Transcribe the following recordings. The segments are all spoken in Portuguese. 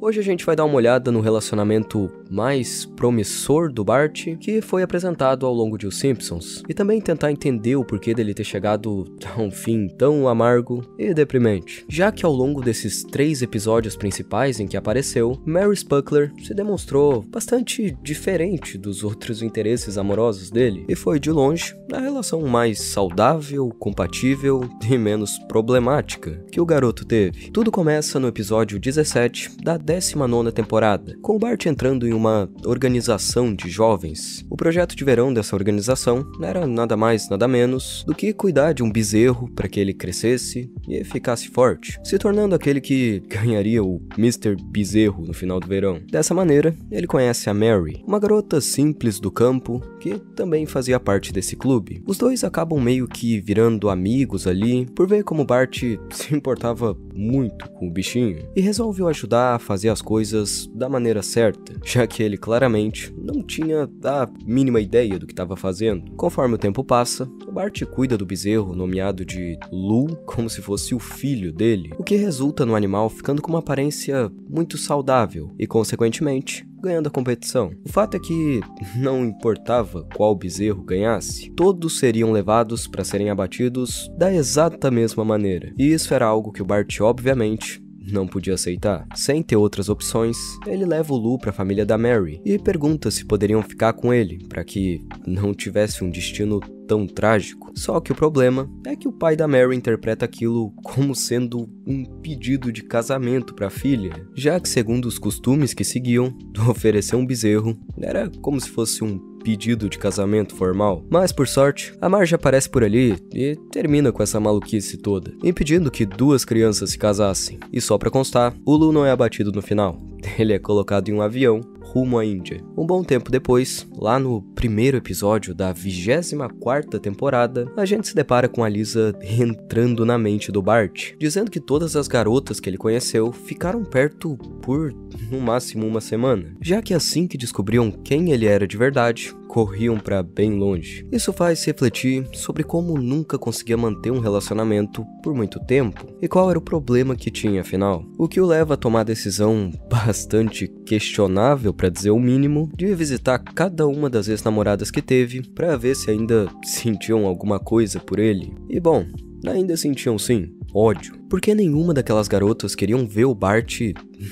Hoje a gente vai dar uma olhada no relacionamento mais promissor do Bart, que foi apresentado ao longo de Os Simpsons, e também tentar entender o porquê dele ter chegado a um fim tão amargo e deprimente. Já que ao longo desses 3 episódios principais em que apareceu, Mary Spuckler se demonstrou bastante diferente dos outros interesses amorosos dele, e foi de longe a relação mais saudável, compatível e menos problemática que o garoto teve. Tudo começa no episódio 17 da 19ª temporada, com o Bart entrando em uma organização de jovens. O projeto de verão dessa organização era nada mais, nada menos do que cuidar de um bezerro para que ele crescesse e ficasse forte, se tornando aquele que ganharia o Mr. Bezerro no final do verão. Dessa maneira, ele conhece a Mary, uma garota simples do campo que também fazia parte desse clube. Os dois acabam meio que virando amigos ali, por ver como Bart se importava muito com o bichinho e resolveu ajudar a fazer as coisas da maneira certa, já que ele claramente não tinha a mínima ideia do que estava fazendo. Conforme o tempo passa, o Bart cuida do bezerro nomeado de Lou como se fosse o filho dele, o que resulta no animal ficando com uma aparência muito saudável e, consequentemente, ganhando a competição. O fato é que não importava qual bezerro ganhasse, todos seriam levados para serem abatidos da exata mesma maneira. E isso era algo que o Bart, obviamente, não podia aceitar. Sem ter outras opções, ele leva o Lou para a família da Mary e pergunta se poderiam ficar com ele, para que não tivesse um destino tão trágico. Só que o problema é que o pai da Mary interpreta aquilo como sendo um pedido de casamento para a filha, já que, segundo os costumes que seguiam, oferecer um bezerro era como se fosse um pedido de casamento formal. Mas, por sorte, a Marge aparece por ali e termina com essa maluquice toda, impedindo que 2 crianças se casassem. E só pra constar, o Lou não é abatido no final. Ele é colocado em um avião rumo à Índia. Um bom tempo depois, lá no primeiro episódio da 24ª temporada, a gente se depara com a Lisa entrando na mente do Bart, dizendo que todas as garotas que ele conheceu ficaram perto por, no máximo, uma semana, já que assim que descobriam quem ele era de verdade, corriam pra bem longe. Isso faz refletir sobre como nunca conseguia manter um relacionamento por muito tempo, e qual era o problema que tinha afinal, o que o leva a tomar a decisão bastante questionável, pra dizer o mínimo, de visitar cada uma das ex-namoradas que teve pra ver se ainda sentiam alguma coisa por ele. E bom, ainda sentiam sim, ódio, porque nenhuma daquelas garotas queriam ver o Bart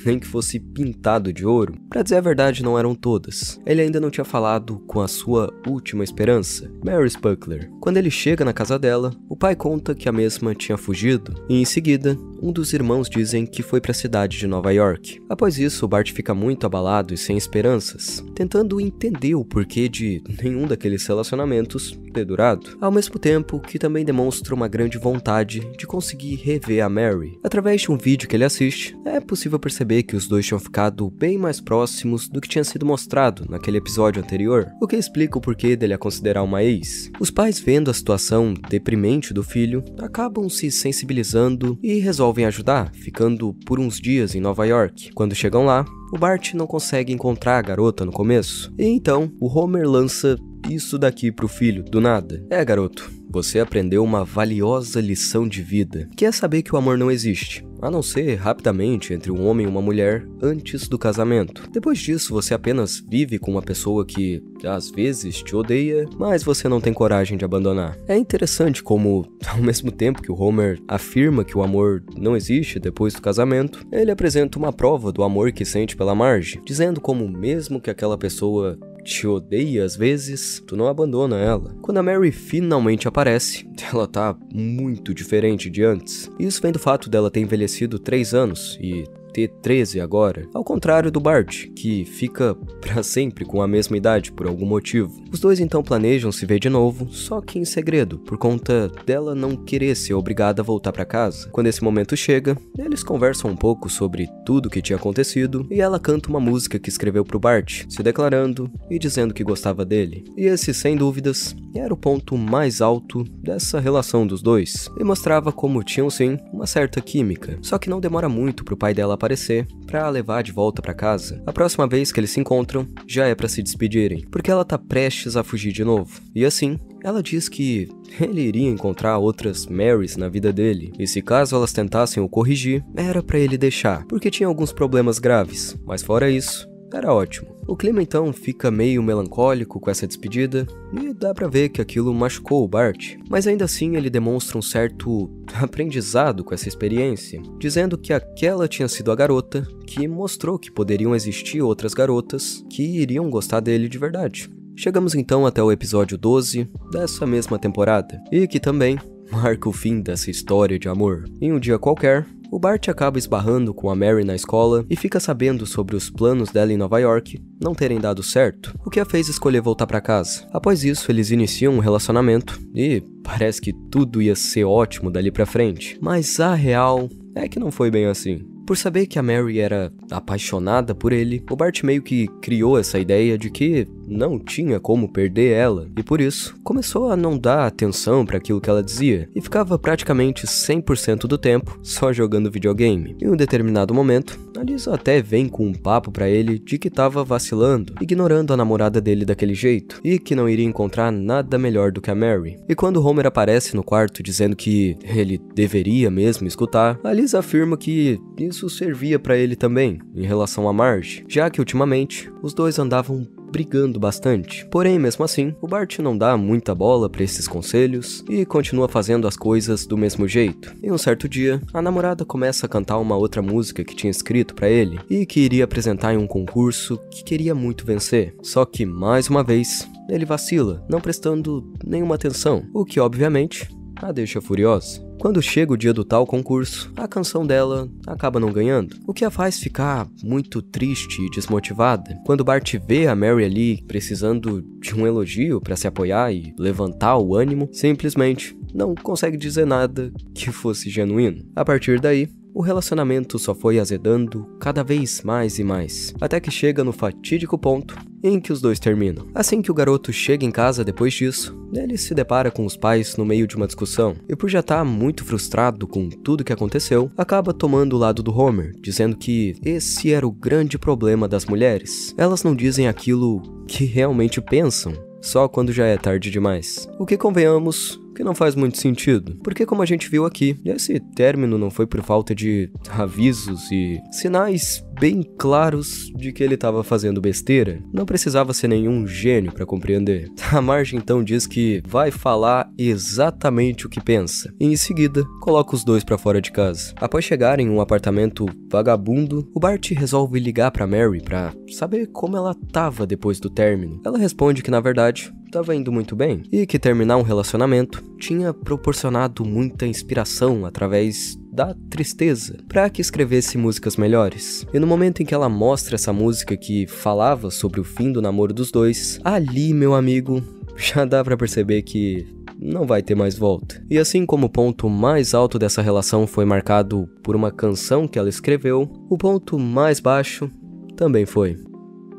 nem que fosse pintado de ouro. Pra dizer a verdade, não eram todas. Ele ainda não tinha falado com a sua última esperança, Mary Spuckler. Quando ele chega na casa dela, o pai conta que a mesma tinha fugido, e em seguida, um dos irmãos dizem que foi para a cidade de Nova York. Após isso, o Bart fica muito abalado e sem esperanças, tentando entender o porquê de nenhum daqueles relacionamentos ter durado, ao mesmo tempo que também demonstra uma grande vontade de conseguir rever a Mary. Através de um vídeo que ele assiste, é possível perceber que os dois tinham ficado bem mais próximos do que tinha sido mostrado naquele episódio anterior, o que explica o porquê dele a considerar uma ex. Os pais, vendo a situação deprimente do filho, acabam se sensibilizando e resolvem ajudar, ficando por uns dias em Nova York. Quando chegam lá, o Bart não consegue encontrar a garota no começo, e então o Homer lança isso daqui pro filho, do nada. Garoto, você aprendeu uma valiosa lição de vida, que é saber que o amor não existe, a não ser rapidamente entre um homem e uma mulher antes do casamento. Depois disso, você apenas vive com uma pessoa que, às vezes, te odeia, mas você não tem coragem de abandonar. É interessante como, ao mesmo tempo que o Homer afirma que o amor não existe depois do casamento, ele apresenta uma prova do amor que sente pela Marge, dizendo como mesmo que aquela pessoa te odeia às vezes, tu não abandona ela. Quando a Mary finalmente aparece, ela tá muito diferente de antes. Isso vem do fato dela ter envelhecido 3 anos e ter 13 agora, ao contrário do Bart, que fica pra sempre com a mesma idade por algum motivo. Os dois então planejam se ver de novo, só que em segredo, por conta dela não querer ser obrigada a voltar pra casa. Quando esse momento chega, eles conversam um pouco sobre tudo o que tinha acontecido, e ela canta uma música que escreveu pro Bart, se declarando e dizendo que gostava dele. E esse, sem dúvidas, era o ponto mais alto dessa relação dos dois, e mostrava como tinham sim uma certa química. Só que não demora muito pro pai dela aparecer pra a levar de volta pra casa. A próxima vez que eles se encontram, já é pra se despedirem, porque ela tá prestes a fugir de novo. E assim, ela diz que ele iria encontrar outras Marys na vida dele, e se caso elas tentassem o corrigir, era pra ele deixar, porque tinha alguns problemas graves, mas fora isso, era ótimo. O clima então fica meio melancólico com essa despedida, e dá pra ver que aquilo machucou o Bart. Mas ainda assim ele demonstra um certo aprendizado com essa experiência, dizendo que aquela tinha sido a garota que mostrou que poderiam existir outras garotas que iriam gostar dele de verdade. Chegamos então até o episódio 12 dessa mesma temporada, e que também marca o fim dessa história de amor. Em um dia qualquer, o Bart acaba esbarrando com a Mary na escola e fica sabendo sobre os planos dela em Nova York não terem dado certo, o que a fez escolher voltar pra casa. Após isso, eles iniciam um relacionamento e parece que tudo ia ser ótimo dali pra frente, mas a real é que não foi bem assim. Por saber que a Mary era apaixonada por ele, o Bart meio que criou essa ideia de que não tinha como perder ela, e por isso começou a não dar atenção para aquilo que ela dizia, e ficava praticamente 100% do tempo só jogando videogame. Em um determinado momento, a Lisa até vem com um papo pra ele de que tava vacilando, ignorando a namorada dele daquele jeito, e que não iria encontrar nada melhor do que a Mary. E quando Homer aparece no quarto dizendo que ele deveria mesmo escutar, a Lisa afirma que isso servia pra ele também, em relação a Marge, já que ultimamente os dois andavam brigando bastante. Porém, mesmo assim, o Bart não dá muita bola pra esses conselhos e continua fazendo as coisas do mesmo jeito. Em um certo dia, a namorada começa a cantar uma outra música que tinha escrito pra ele e que iria apresentar em um concurso que queria muito vencer. Só que, mais uma vez, ele vacila, não prestando nenhuma atenção, o que obviamente a deixa furiosa. Quando chega o dia do tal concurso, a canção dela acaba não ganhando, o que a faz ficar muito triste e desmotivada. Quando Bart vê a Mary ali precisando de um elogio para se apoiar e levantar o ânimo, simplesmente não consegue dizer nada que fosse genuíno. A partir daí, o relacionamento só foi azedando cada vez mais e mais, até que chega no fatídico ponto em que os dois terminam. Assim que o garoto chega em casa depois disso, ele se depara com os pais no meio de uma discussão, e por já estar muito frustrado com tudo que aconteceu, acaba tomando o lado do Homer, dizendo que esse era o grande problema das mulheres. Elas não dizem aquilo que realmente pensam, só quando já é tarde demais. O que, convenhamos, que não faz muito sentido, porque como a gente viu aqui, esse término não foi por falta de avisos e sinais bem claros de que ele estava fazendo besteira. Não precisava ser nenhum gênio para compreender. A Marge então diz que vai falar exatamente o que pensa, e em seguida coloca os dois para fora de casa. Após chegarem em um apartamento vagabundo, o Bart resolve ligar para Mary para saber como ela tava depois do término. Ela responde que na verdade estava indo muito bem, e que terminar um relacionamento tinha proporcionado muita inspiração através da tristeza, para que escrevesse músicas melhores. E no momento em que ela mostra essa música que falava sobre o fim do namoro dos dois, ali, meu amigo, já dá pra perceber que não vai ter mais volta. E assim como o ponto mais alto dessa relação foi marcado por uma canção que ela escreveu, o ponto mais baixo também foi.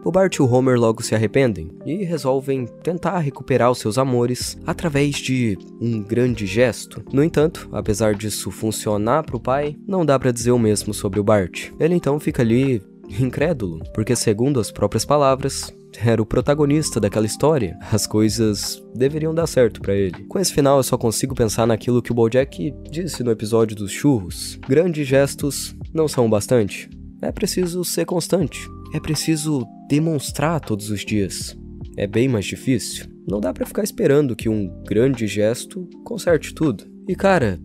O Bart e o Homer logo se arrependem e resolvem tentar recuperar os seus amores através de um grande gesto. No entanto, apesar disso funcionar pro pai, não dá pra dizer o mesmo sobre o Bart. Ele então fica ali incrédulo, porque segundo as próprias palavras, era o protagonista daquela história. As coisas deveriam dar certo pra ele. Com esse final eu só consigo pensar naquilo que o BoJack disse no episódio dos churros. Grandes gestos não são o bastante. É preciso ser constante. É preciso demonstrar todos os dias. É bem mais difícil. Não dá pra ficar esperando que um grande gesto conserte tudo. E cara,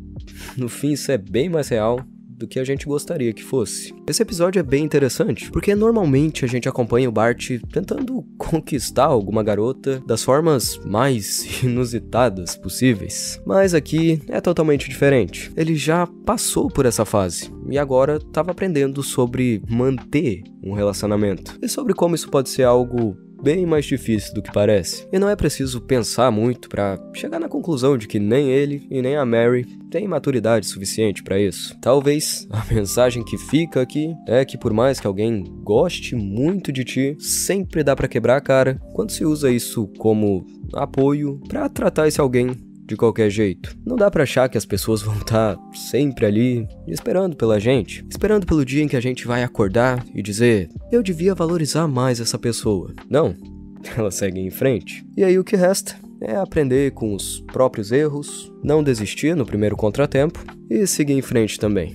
no fim isso é bem mais real do que a gente gostaria que fosse. Esse episódio é bem interessante, porque normalmente a gente acompanha o Bart tentando conquistar alguma garota das formas mais inusitadas possíveis. Mas aqui é totalmente diferente. Ele já passou por essa fase e agora estava aprendendo sobre manter um relacionamento e sobre como isso pode ser algo bem mais difícil do que parece. E não é preciso pensar muito pra chegar na conclusão de que nem ele e nem a Mary têm maturidade suficiente pra isso. Talvez a mensagem que fica aqui é que por mais que alguém goste muito de ti, sempre dá pra quebrar a cara quando se usa isso como apoio pra tratar esse alguém de qualquer jeito. Não dá pra achar que as pessoas vão estar sempre ali, esperando pela gente, esperando pelo dia em que a gente vai acordar e dizer, eu devia valorizar mais essa pessoa. Não, elas seguem em frente. E aí o que resta é aprender com os próprios erros, não desistir no primeiro contratempo e seguir em frente também.